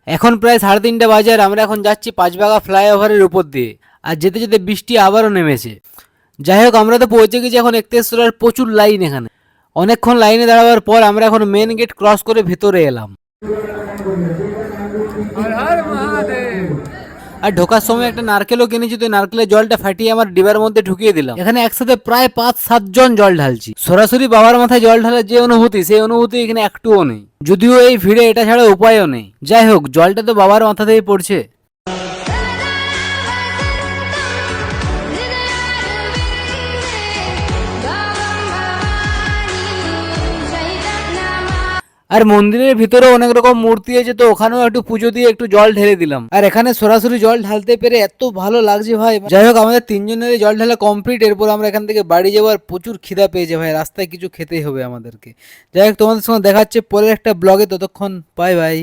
এখন প্রায় 3:30 বাজে আর আমরা এখন যাচ্ছি পাঁচবাগা ফ্লাইওভারের উপর দিয়ে। আর যেতে যেতে বৃষ্টি আবারও নেমেছে। যাই হোক, আমরা তো পৌঁছে গেছি এখন একতেশ্বরার। প্রচুর লাইন এখানে। অনেকক্ষণ লাইনে দাঁড়াবার পর আমরা এখন মেন গেট ক্রস করে ভেতরে এলাম। আর ঢোকার সময় একটা নারকেলও কিনেছি, তো নারকেলের জলটা ফাটিয়ে আমার ডিবার মধ্যে ঢুকিয়ে দিলাম। এখানে একসাথে প্রায় 5-7 জন জল ঢালছি। সরাসরি বাবার মাথায় জল ঢালার যে অনুভূতি, সেই অনুভূতি এখানে একটুও নেই। যদিও এই ভিড়ে এটা ছাড়া উপায়ও নেই। যাই হোক, জলটা তো বাবার মাথাতেই পড়ছে। আর মন্দিরের ভিতরে অনেক রকম মূর্তি আছে, তো ওখানেও একটু পুজো দিয়ে একটু জল ঢেলে দিলাম। আর এখানে সরাসরি জল ঢালতে পেরে এত ভালো লাগছে ভাই। যাই হোক, আমাদের 3 জনের জল ঢালা কমপ্লিট। এরপর আমরা এখান থেকে বাড়ি যাওয়ার প্রচুর খিদা পেয়েছে ভাই। রাস্তায় কিছু খেতেই হবে আমাদেরকে। যাই হোক, তোমাদের সঙ্গে দেখাচ্ছে পরের একটা ব্লগে। ততক্ষণ বাই বাই।